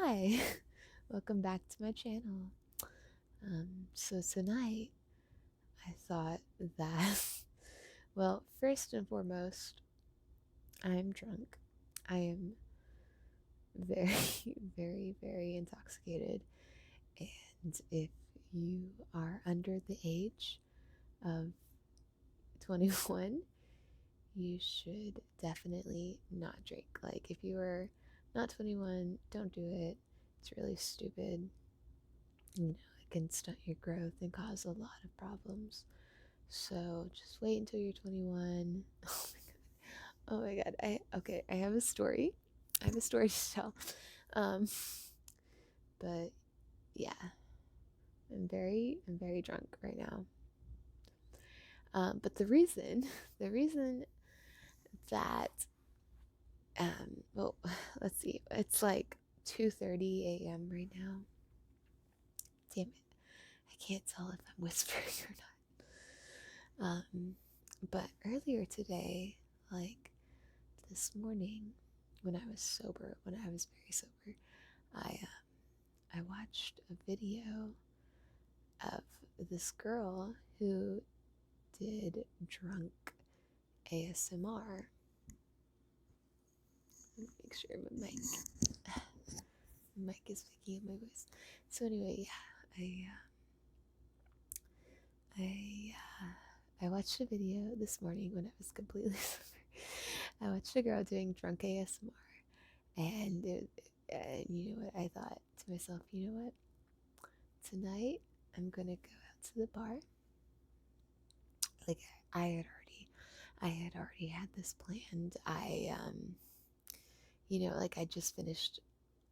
Hi, welcome back to my channel. So tonight I thought that, well, first and foremost, I am drunk. I am very, very intoxicated. And if you are under the age of 21, you should definitely not drink. Like, if you are not 21, don't do it. It's really stupid. It can stunt your growth and cause a lot of problems. So just wait until you're 21. Oh my god. I have a story. I have a story to tell. Um, but yeah, I'm very drunk right now. But the reason, the reason that, well, let's see, it's like 2:30 a.m. right now. Damn it, I can't tell if I'm whispering or not. But earlier today, like this morning, when I was sober, when I was very sober, I watched a video of this girl who did drunk ASMR. Let me make sure my mic is picking up my voice. So anyway, yeah, I watched a video this morning when I was completely sober. I watched a girl doing drunk ASMR, and you know what? I thought to myself, you know what? Tonight I'm gonna go out to the bar. Like I had already had this planned. Like I just finished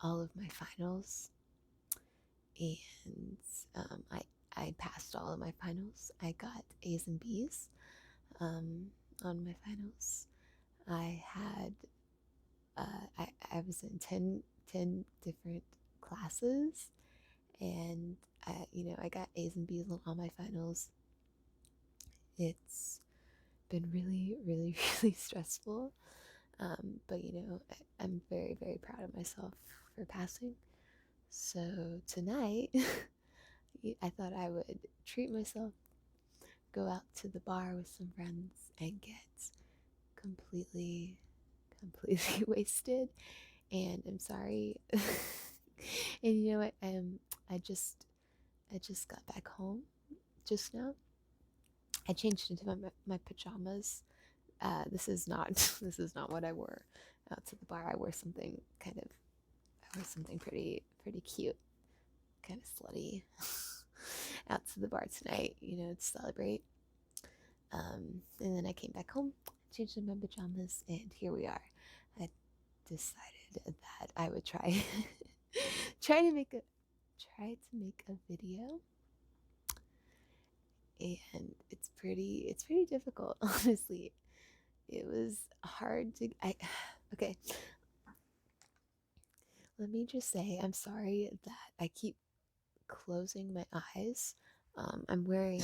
all of my finals, and I passed all of my finals. I got A's and B's on my finals. I had I was in 10 different classes, and I got A's and B's on all my finals. It's been really, really, really stressful. But I'm very proud of myself for passing. So tonight, I thought I would treat myself, go out to the bar with some friends, and get completely, completely wasted. And I'm sorry. And you know what? I just I just got back home just now. I changed into my pajamas. This is not this is not what I wore out to the bar. I wore something pretty cute, kind of slutty, out to the bar tonight. To celebrate. And then I came back home, changed into my pajamas, and here we are. I decided that I would try to make a try to make a video, and it's pretty difficult. Honestly, it was hard to okay, let me just say I'm sorry that I keep closing my eyes. I'm wearing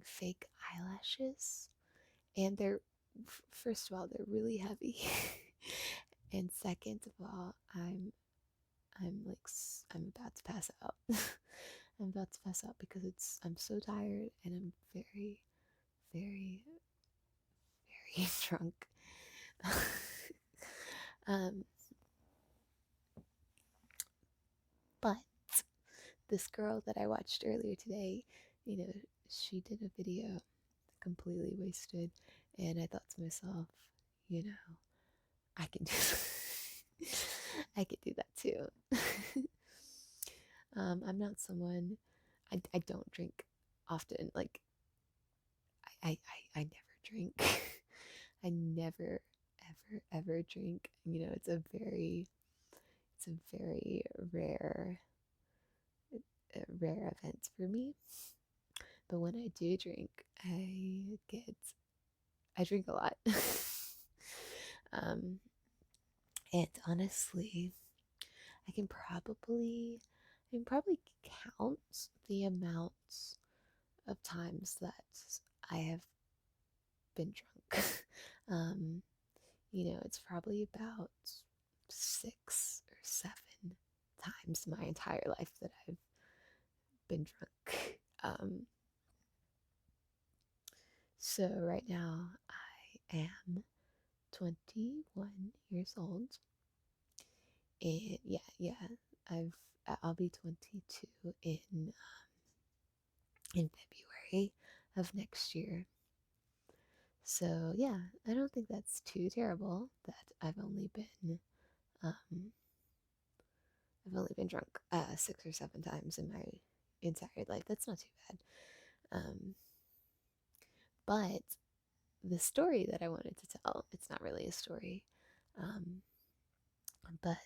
fake eyelashes, and they're first of all, they're really heavy. And second of all, I'm about to pass out. I'm about to pass out because I'm so tired, and I'm very, very, very drunk. um, but this girl that I watched earlier today, you know, she did a video completely wasted, and I thought to myself, I can do I could do that too. I'm not someone, I don't drink often. Like I never drink. I never ever drink. It's a very rare event for me. But when I do drink, I drink a lot. um, and honestly, I can probably count the amounts of times that I have been drunk. It's probably about 6 times in my entire life that I've been drunk. So right now I am 21 years old, and I've I'll be 22 in February of next year. So yeah, I don't think that's too terrible that um I've only been drunk 6 or 7 times in my entire life. That's not too bad. But the story that I wanted to tell, it's not really a story. Um, but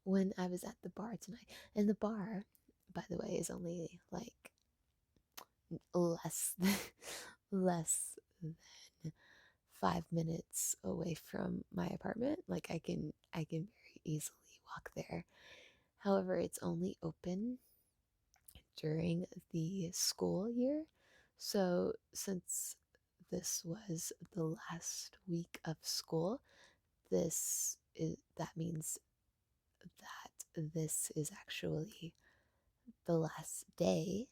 when I was at the bar tonight, and the bar, by the way, is only like less than, less than 5 minutes away from my apartment. Like I can very easily walk there. However, it's only open during the school year. So since this was the last week of school, that means that this is actually the last day.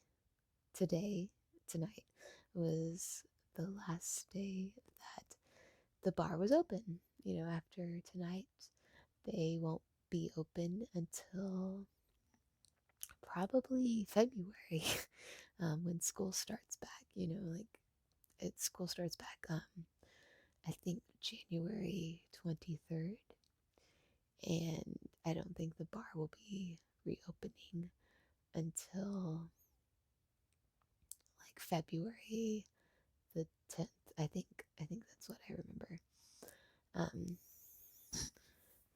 Tonight was the last day that the bar was open. After tonight, they won't be open until probably February, when school starts back. School starts back, I think January 23rd, and I don't think the bar will be reopening until like February the 10th. I think that's what I remember. Um,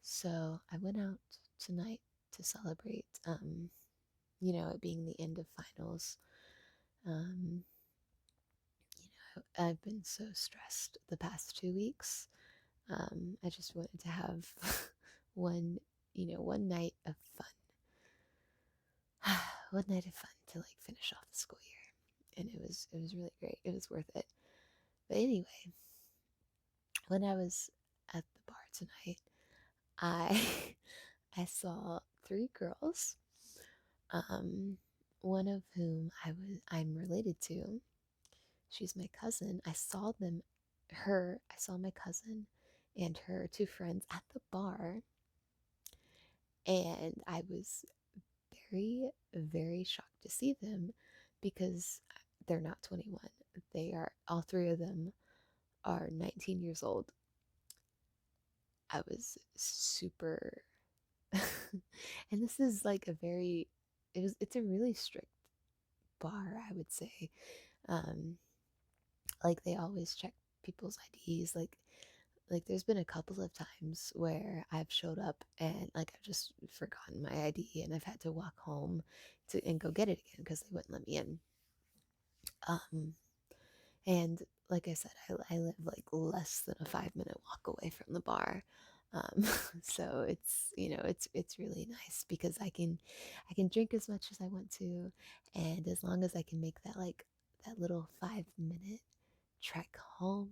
so I went out tonight to celebrate, it being the end of finals. Um, I've been so stressed the past 2 weeks. I just wanted to have one night of fun, one night of fun to like finish off the school year, and it was really great. It was worth it. But anyway, when I was at the bar tonight, I I saw three girls, one of whom I'm related to. She's my cousin. I saw my cousin and her two friends at the bar, and I was very, very shocked to see them because they're not 21. All three of them are 19 years old. I was super, and this is like it's a really strict bar, I would say. Um, like they always check people's IDs. Like there's been a couple of times where I've showed up and like I've just forgotten my ID and I've had to walk home and go get it again because they wouldn't let me in. Um, and like I said, I live like less than a 5 minute walk away from the bar. Um, so it's really nice because I can drink as much as I want to, and as long as I can make that little 5 minute trek home,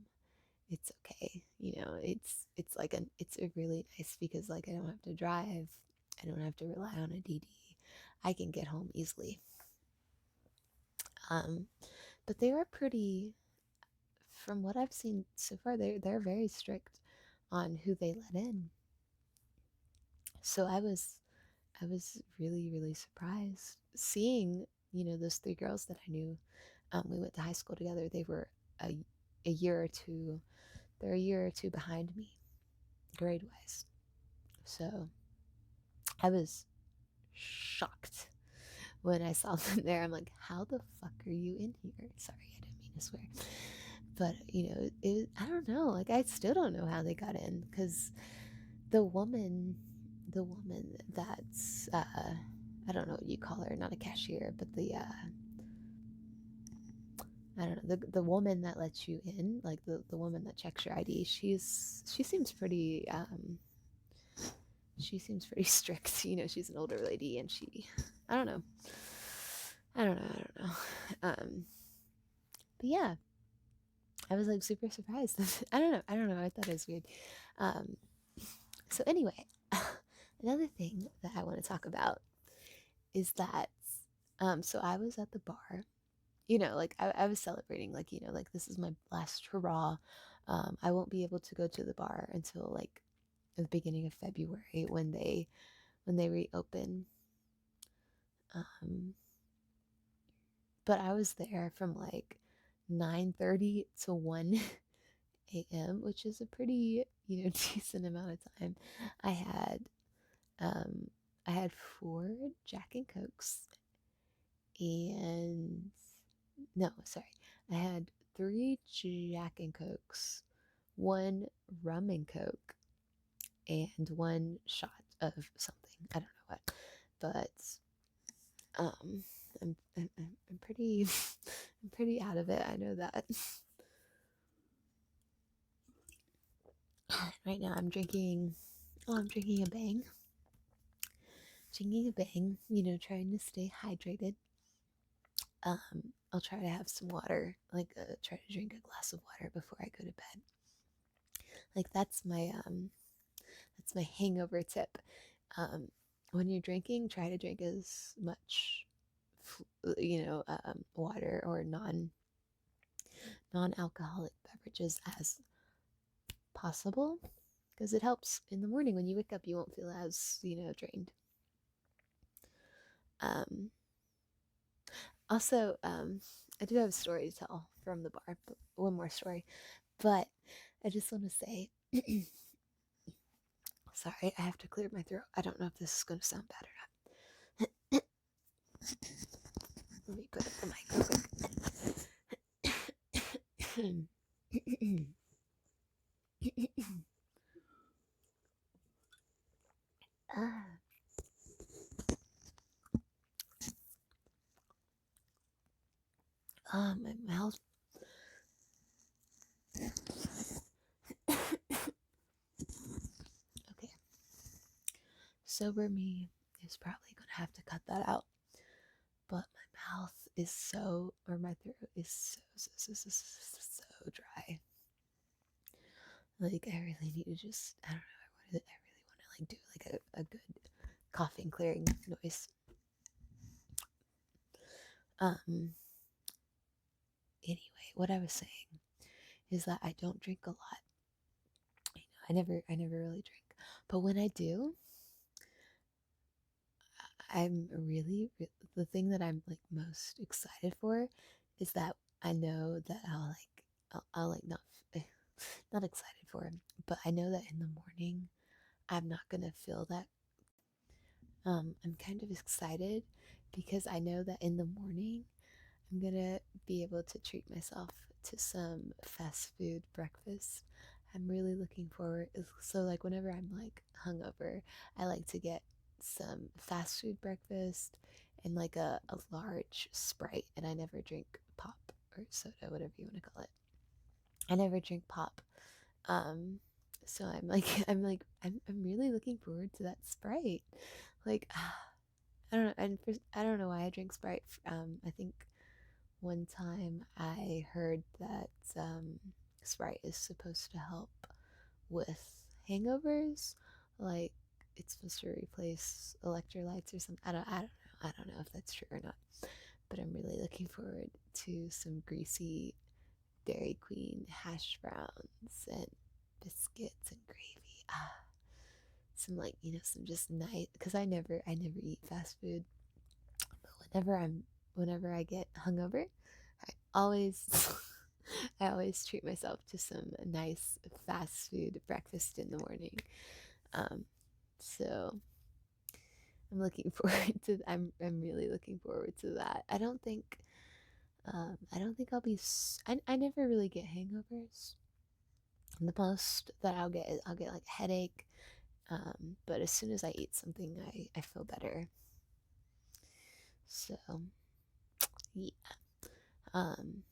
it's okay. It's a really nice because like I don't have to drive, I don't have to rely on a DD. I can get home easily. Um, but they are pretty, from what I've seen so far, they're very strict on who they let in. So I was really, really surprised seeing, those three girls that I knew. We went to high school together. They were a year or two. They're a year or two behind me, grade wise. So I was shocked when I saw them there. I'm like, how the fuck are you in here? Sorry, I didn't mean to swear. But I don't know. Like I still don't know how they got in because the woman, that's I don't know what you call her, not a cashier, but I don't know, the woman that lets you in, like the woman that checks your ID. She seems pretty strict. She's an older lady, and I don't know. I don't know. But yeah, I was like super surprised. I don't know. I thought it was weird. So anyway, another thing that I want to talk about is that so I was at the bar, you know, like I was celebrating, like, you know, like this is my last hurrah. I won't be able to go to the bar until like the beginning of February when they reopen. Um, but I was there from like 9:30 to 1 a.m., which is a pretty, you know, decent amount of time. I had um I had 4 Jack and Cokes and no, sorry. I had 3 Jack and Cokes, 1 rum and coke, and 1 shot of something. I don't know what, but um, I'm pretty I'm pretty out of it. I know that. Right now I'm drinking. Oh, I'm drinking a bang. Drinking a bang. You know, trying to stay hydrated. I'll try to have some water. Like, try to drink a glass of water before I go to bed. Like that's my hangover tip. When you're drinking, try to drink as much, water or non-alcoholic beverages as possible, because it helps in the morning when you wake up. You won't feel as, you know, drained. Um, also, I do have a story to tell from the bar, but one more story. But I just want to say, sorry, I have to clear my throat. I don't know if this is going to sound bad or not. Let me put up the mic real quick. Ah, my mouth. Okay, sober me is probably gonna have to cut that out. But my mouth is so, or my throat is so dry. Like, I really need to just, I don't know, I really want to like do like a good coughing clearing noise. Um, anyway, what I was saying is that I don't drink a lot. I never really drink. But when I do, I'm really, the thing that I'm like most excited for is that I know that I'll like not excited for him, but I know that in the morning I'm not gonna feel that. I'm kind of excited because I know that in the morning I'm gonna be able to treat myself to some fast food breakfast. I'm really looking forward. So like whenever I'm like hungover, I like to get some fast food breakfast and like a large Sprite, and I never drink pop or soda, whatever you want to call it. I never drink pop. Um, so I'm really looking forward to that Sprite. Like I don't know, and I don't know why I drink Sprite. I think one time I heard that Sprite is supposed to help with hangovers, like it's supposed to replace electrolytes or something. I don't know if that's true or not. But I'm really looking forward to some greasy Dairy Queen hash browns and biscuits and gravy. Some like, you know, some just nice, because I never eat fast food. But whenever I get hungover, I always I always treat myself to some nice fast food breakfast in the morning. Um, so I'm looking forward to. I'm really looking forward to that. I don't think I'll be. I never really get hangovers. The most that I'll get like a headache. But as soon as I eat something, I feel better. So yeah. Um.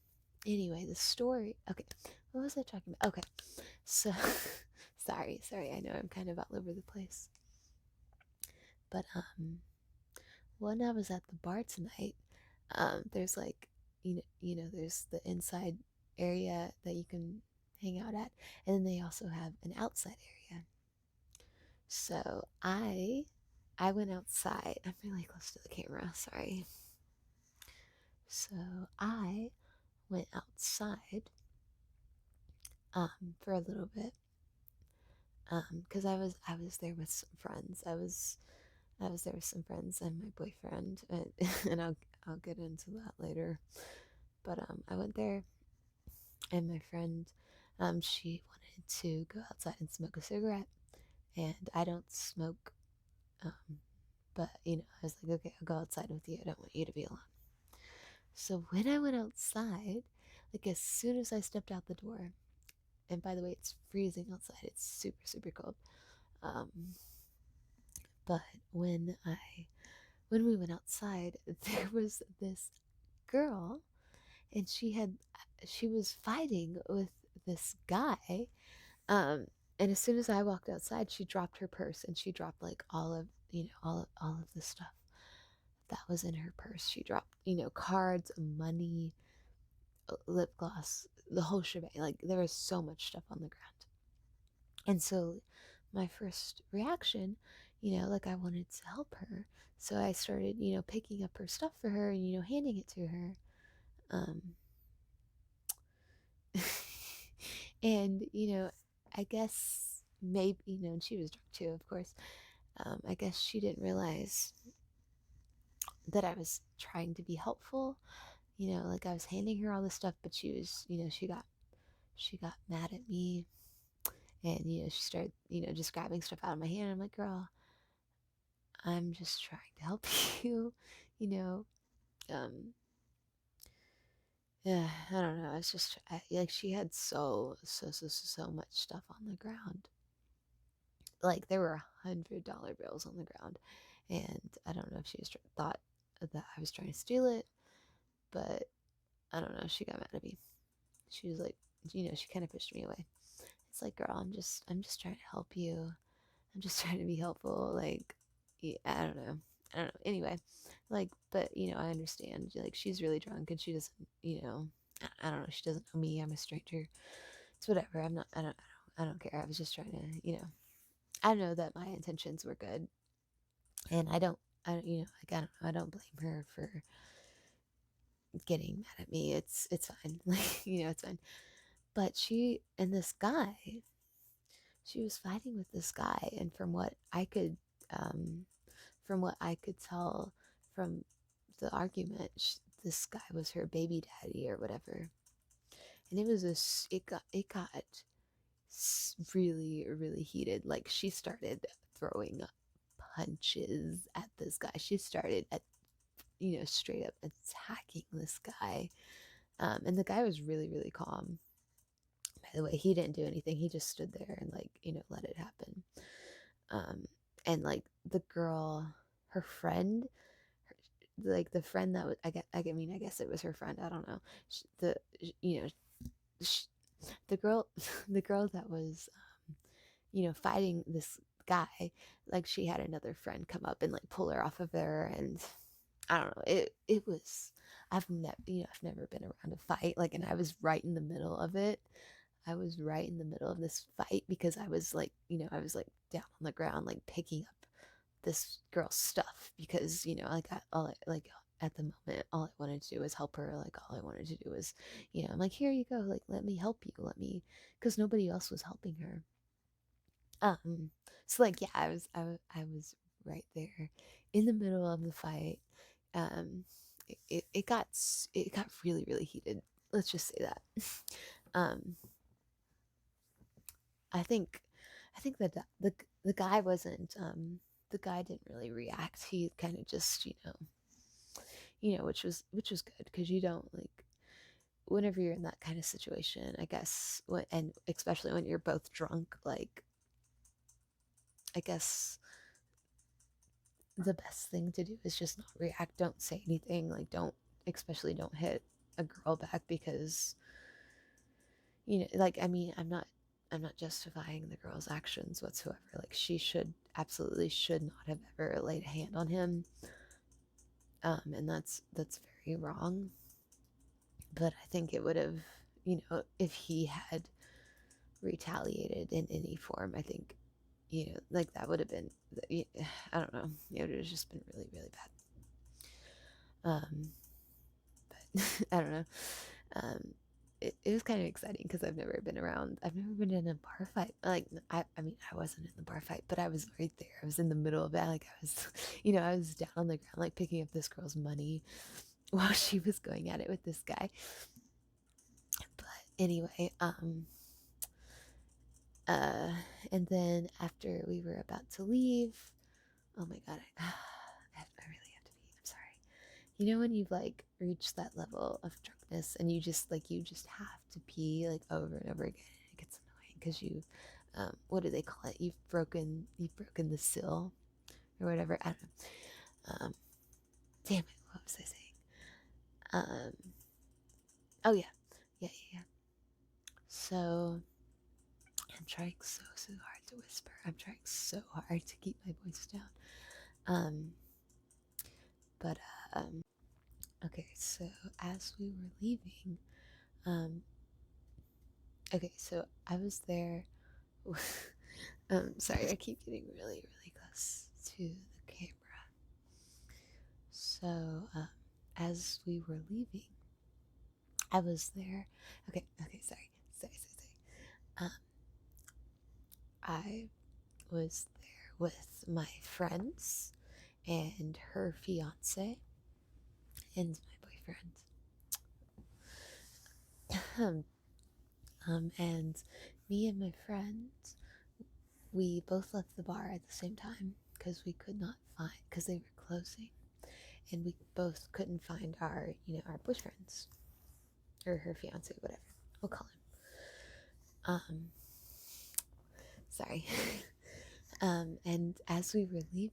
Anyway, the story. Okay, what was I talking about? Okay, so sorry. I know I'm kind of all over the place. But when I was at the bar tonight, there's like, there's the inside area that you can hang out at, and then they also have an outside area. So I I went outside. I'm really close to the camera, sorry. So I went outside for a little bit because I was there with some friends. I was there with some friends and my boyfriend, and I'll get into that later. But I went there, and my friend, she wanted to go outside and smoke a cigarette, and I don't smoke. Um, but I was like, okay, I'll go outside with you. I don't want you to be alone. So when I went outside, like as soon as I stepped out the door, and by the way, it's freezing outside. It's super super cold. Um, but when we went outside, there was this girl, and she was fighting with this guy. Um, and as soon as I walked outside, she dropped her purse, and she dropped like all of the stuff that was in her purse. She dropped cards, money, lip gloss, the whole shebang. Like there was so much stuff on the ground. And so my first reaction, like I wanted to help her. So I started, picking up her stuff for her and, handing it to her. Um, and, I guess maybe, and she was drunk too, of course. I guess she didn't realize that I was trying to be helpful. Like I was handing her all this stuff, but she was, she got mad at me, and she started just grabbing stuff out of my hand. I'm like, girl, I'm just trying to help you, you know. Um, yeah, I don't know. It's just like she had so much stuff on the ground. Like there were $100 bills on the ground, and I don't know if she thought that I was trying to steal it, but I don't know. She got mad at me. She was like, she kind of pushed me away. It's like, girl, I'm just trying to help you. I'm just trying to be helpful. Like, yeah, I don't know. I don't know. Anyway, like, but I understand. Like, she's really drunk and she doesn't, I don't know. She doesn't know me. I'm a stranger. It's whatever. I'm not. I don't care. I was just trying to, I know that my intentions were good, and I don't. Like I don't blame her for getting mad at me. It's fine. Like, it's fine. But she and this guy, she was fighting with this guy, and um, from what I could tell from the argument, this guy was her baby daddy or whatever, and it got really really heated. Like she started throwing punches at this guy. She started at straight up attacking this guy, and the guy was really really calm. By the way, he didn't do anything. He just stood there and like let it happen. um and like the girl, her friend, like the friend that was, I guess it was her friend, I don't know. The you know sh the girl the girl that was fighting this guy, like she had another friend come up and like pull her off of her, and I don't know, it was, I've never been around a fight, like, and I was right in the middle of it. I was right in the middle of this fight because I was like down on the ground, like picking up this girl's stuff because, like like at the moment, all I wanted to do was help her. Like all I wanted to do was, I'm like, here you go, like let me help you, because nobody else was helping her. Um, so like yeah, I was right there in the middle of the fight. Um, it got really really heated. Let's just say that. um, I think I think that the guy wasn't the guy didn't really react. He kind of just which was good because you don't like whenever you're in that kind of situation. I guess and especially when you're both drunk, like I guess the best thing to do is just not react. Don't say anything. Like especially don't hit a girl back because like I mean I'm not justifying the girl's actions whatsoever. Like she absolutely should not have ever laid a hand on him. And that's very wrong. But I think it would have, if he had retaliated in any form, I think, like that would have been I don't know. It would have just been really, really bad. But I don't know. Um, it was kind of exciting because I've never been around. I've never been in a bar fight. Like I mean, I wasn't in the bar fight, but I was right there. I was in the middle of it. Like I was, I was down on the ground, like picking up this girl's money while she was going at it with this guy. But anyway, uh, and then after we were about to leave, oh my god, I really have to pee. I'm sorry. You know when you've like reached that level of drunkenness and you just have to pee like over and over again. It gets annoying because what do they call it? You've broken the seal or whatever. I don't know. Damn it, what was I saying? Oh yeah, yeah. So I'm trying so hard to whisper. I'm trying so hard to keep my voice down. Um, but okay. So as we were leaving, um, okay. So I was there. Sorry, I keep getting really close to the camera. So as we were leaving, I was there. Okay. Sorry. Um, I was there with my friends and her fiance and my boyfriend. And me and my friend, we both left the bar at the same time because we could not find, because they were closing, and we both couldn't find our boyfriends or her fiance, whatever we'll call him. Sorry. And as we were leaving,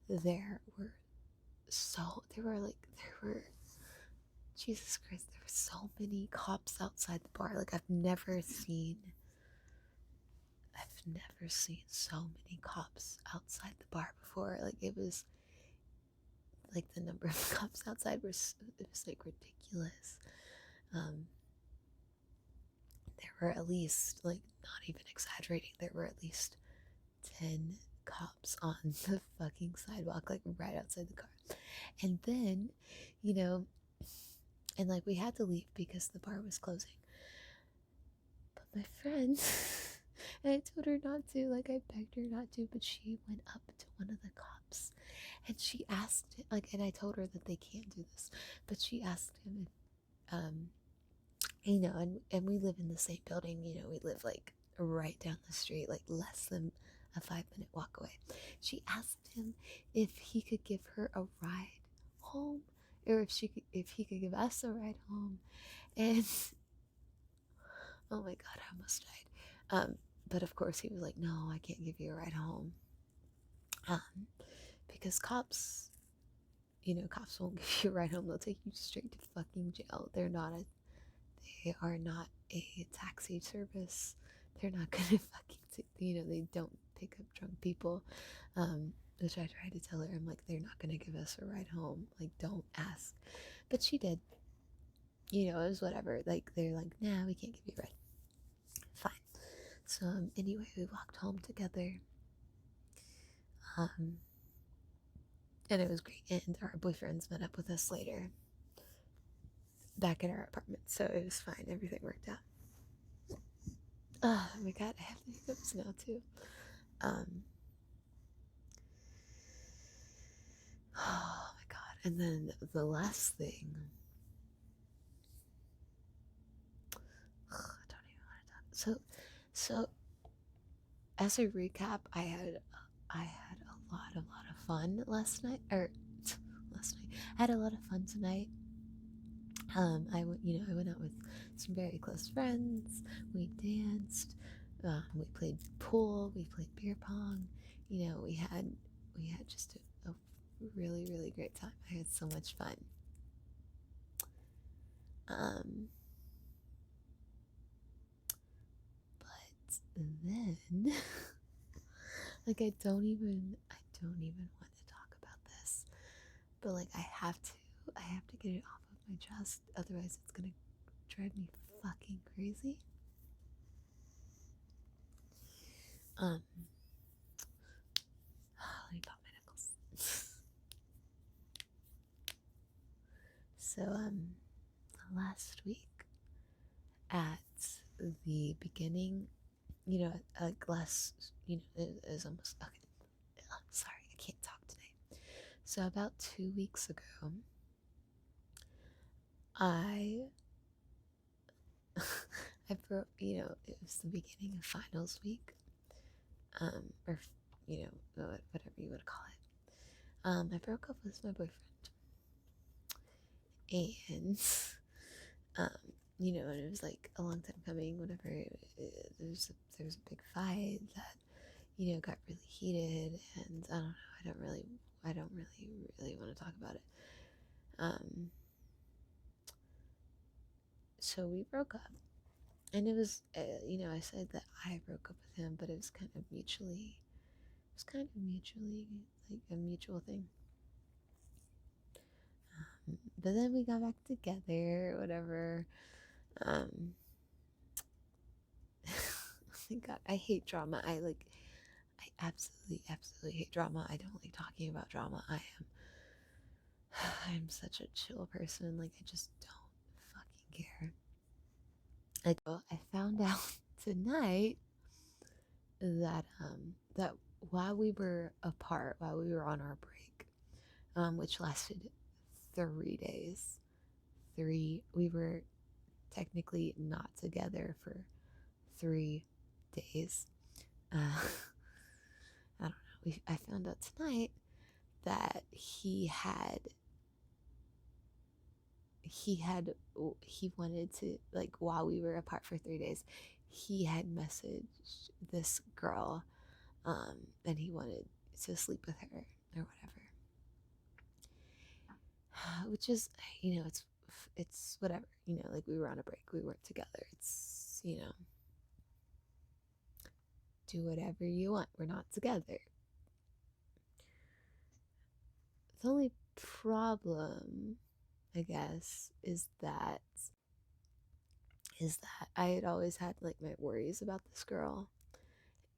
there were Jesus Christ, there were so many cops outside the bar. Like I've never seen so many cops outside the bar before. Like it was like the number of cops outside it was like ridiculous. Um, there were at least, like, not even exaggerating, there were at least 10 cops on the fucking sidewalk, like right outside the car. And then, you know, and like we had to leave because the bar was closing. But my friend, and I told her not to, like I begged her not to, but she went up to one of the cops and she asked him, like, and I told her that they can't do this, but she asked him if, and we live in the same building, we live like right down the street, like less than a 5-minute walk away. She asked him if he could give her a ride home, or if he could give us a ride home. And oh my god, I almost died. But of course he was like, no, I can't give you a ride home. Because cops won't give you a ride home. They'll take you straight to fucking jail. They are not a taxi service. They're not gonna they don't pick up drunk people. Which I tried to tell her. I'm like, they're not gonna give us a ride home. Like, don't ask. But she did. It was whatever. Like, they're like, nah, we can't give you a ride. Fine. So anyway, we walked home together. And it was great. And our boyfriends met up with us later, back at our apartment. So it was fine. Everything worked out. Oh my god, I have the hiccups now too. Oh my god. And then the last thing. I don't even want to talk. So as a recap, I had a lot of fun last night. I had a lot of fun tonight. I went out with some very close friends. We danced. We played pool. We played beer pong. We had just a really great time. I had so much fun. But then, like, I don't even want to talk about this. But like, I have to get it off of my chest. Otherwise, it's gonna drive me fucking crazy. So, last week at the beginning, like last, it was almost, okay, I'm sorry, I can't talk today. So, about 2 weeks ago, I, I broke, it was the beginning of finals week, or, whatever you would call it. I broke up with my boyfriend, and um, and it was like a long time coming. Whenever there was a big fight that got really heated, and I don't know. I don't really want to talk about it. Um, so we broke up, and it was I said that I broke up with him, but it was kind of mutually. It was kind of mutually like a mutual thing. But then we got back together, whatever. Um, oh my god, I hate drama. I absolutely hate drama. I don't like talking about drama. I am such a chill person. Like, I just don't fucking care. I found out tonight that while we were apart, while we were on our break, which lasted 3 days, we were technically not together for 3 days. I don't know. I found out tonight that he wanted to, like, while we were apart for 3 days, he had messaged this girl, and he wanted to sleep with her or whatever. Which is, it's whatever. Like, we were on a break, we weren't together. It's, do whatever you want. We're not together. The only problem, I guess, is that I had always had like my worries about this girl,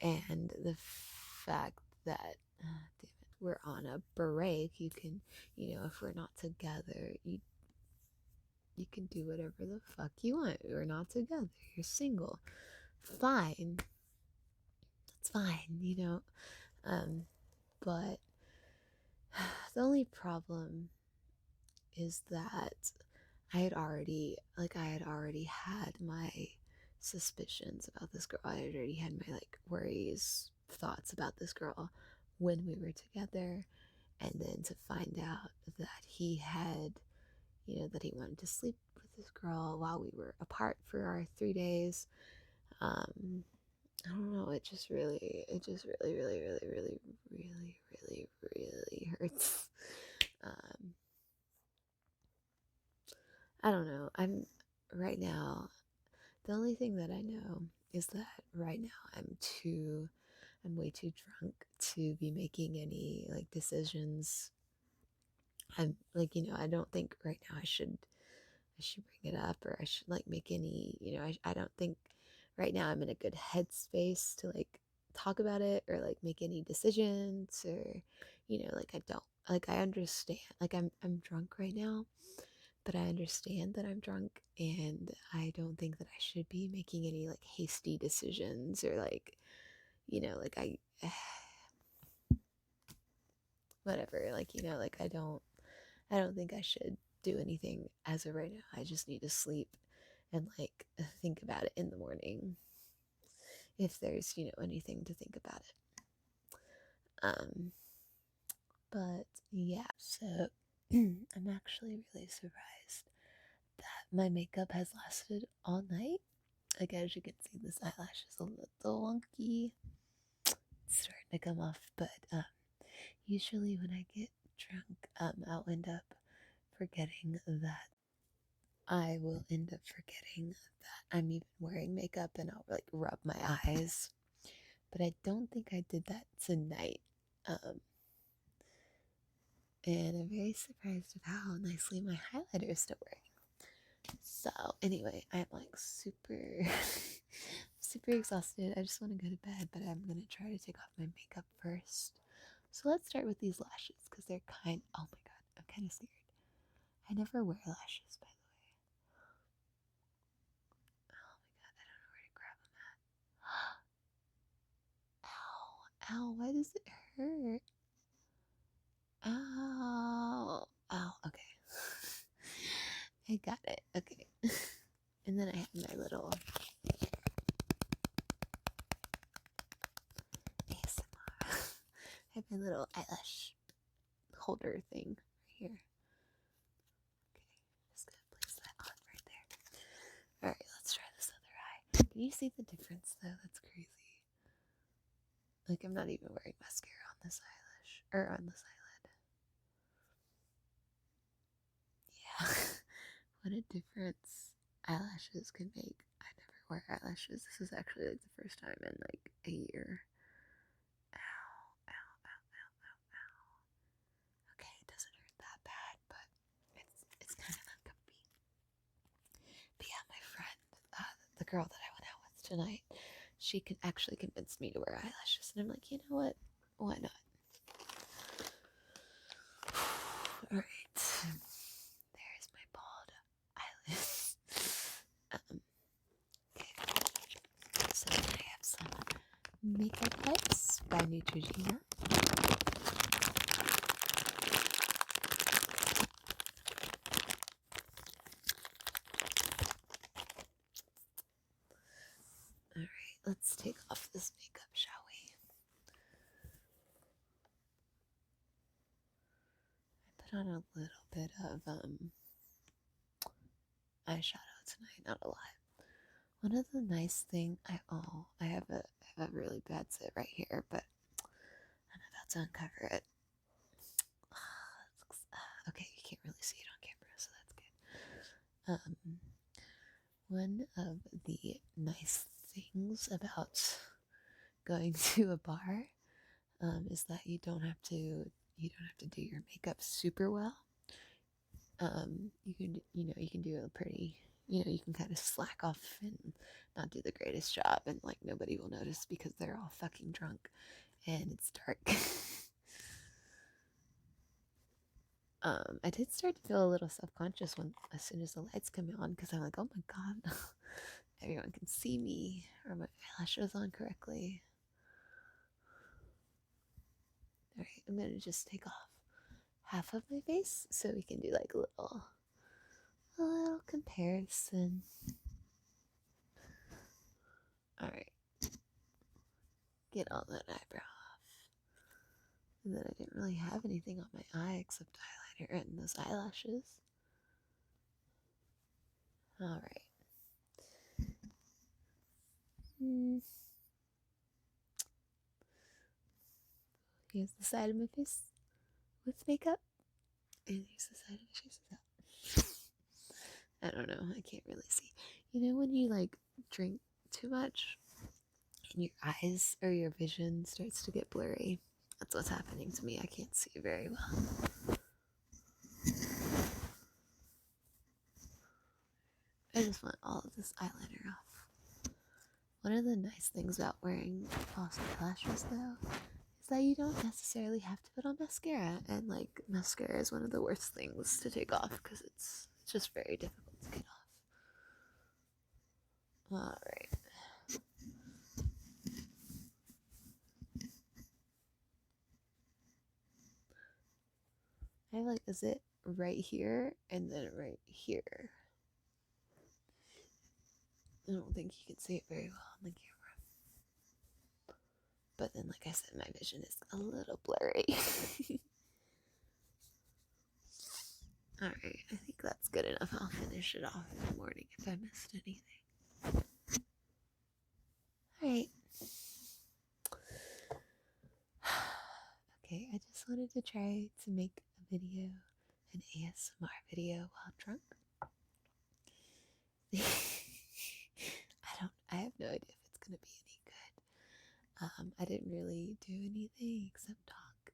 and the fact that damn it, we're on a break. You can, if we're not together, you can do whatever the fuck you want. We're not together. You're single. Fine. That's fine. But the only problem is that I had already had my suspicions about this girl. I had already had my like worries, thoughts about this girl when we were together, and then to find out that he had, that he wanted to sleep with this girl while we were apart for our 3 days. I don't know. It just really, really, really, really, really, really, really hurts. Um, I don't know. Right now, the only thing that I know is that right now I'm way too drunk to be making any like decisions. I'm like, I don't think right now I should bring it up, or I should like make any, I don't think right now I'm in a good headspace to like talk about it or like make any decisions, or like I don't, like, I understand, like, I'm drunk right now, but I understand that I'm drunk, and I don't think that I should be making any like hasty decisions, or like, like whatever, like, like, I don't think I should do anything as of right now. I just need to sleep and like think about it in the morning if there's, anything to think about it. Um, but yeah, so I'm actually really surprised that my makeup has lasted all night. Like, as you can see, this eyelash is a little wonky. It's starting to come off, but usually when I get drunk, I'll end up forgetting that I will end up forgetting that I'm even wearing makeup, and I'll like rub my eyes. But I don't think I did that tonight. Um, and I'm very surprised of how nicely my highlighter is still wearing. So anyway, I'm like super, super exhausted. I just want to go to bed, but I'm gonna try to take off my makeup first. So let's start with these lashes, because they're oh my god, I'm kind of scared. I never wear lashes, by the way. Oh my god, I don't know where to grab them at. Ow, ow, why does it hurt? Ow, ow, okay. I got it, okay. And then I have my little ASMR. I have my little eyelash holder thing right here. Okay, just gonna place that on right there. Alright, let's try this other eye. Can you see the difference though? That's crazy. Like, I'm not even wearing mascara on this eyelash, or on this eyelid. Yeah. What a difference eyelashes can make. I never wear eyelashes. This is actually like the first time in like a year. Ow, ow, ow, ow, ow, ow. Okay, it doesn't hurt that bad, but it's kind of uncomfy. But yeah, my friend, the girl that I went out with tonight, she can actually convince me to wear eyelashes, and I'm like, you know what? Why not? All right, there's my bald eyelids. Okay, so I have some makeup wipes by Neutrogena. Alright, let's take off this makeup, shall we? I put on a little bit of eyeshadow tonight, not a lot. One of the nice thing I have a really bad zit right here, but I'm about to uncover it. Okay, you can't really see it on camera, so that's good. One of the nice things about going to a bar is that you don't have to do your makeup super well. You can do a pretty, you can kind of slack off and not do the greatest job, and like nobody will notice because they're all fucking drunk and it's dark. I did start to feel a little self-conscious as soon as the lights come on, because I'm like, oh my god, everyone can see me. Are my eyelashes on correctly? Alright, I'm gonna just take off half of my face so we can do like a little comparison. Alright, get all that eyebrow off. And then I didn't really have anything on my eye except highlighter and those eyelashes. Alright. Here's the side of my face with makeup. And here's the side of my face without. I don't know, I can't really see. You know when you like drink too much and your eyes or your vision starts to get blurry? That's what's happening to me. I can't see very well. I just want all of this eyeliner off. One of the nice things about wearing false eyelashes, though, is that you don't necessarily have to put on mascara. And like, mascara is one of the worst things to take off because it's just very difficult to get off. Alright. I have like a zit right here and then right here. I don't think you can see it very well on the camera. But then, like I said, my vision is a little blurry. Alright, I think that's good enough. I'll finish it off in the morning if I missed anything. Alright. Okay, I just wanted to try to make a video, an ASMR video while drunk. I have no idea if it's gonna be any good. I didn't really do anything except talk.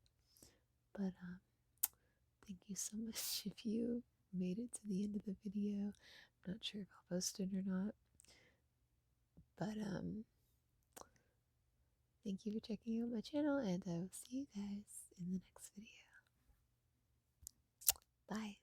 But thank you so much if you made it to the end of the video. I'm not sure if I'll post it or not. But thank you for checking out my channel, and I will see you guys in the next video. Bye.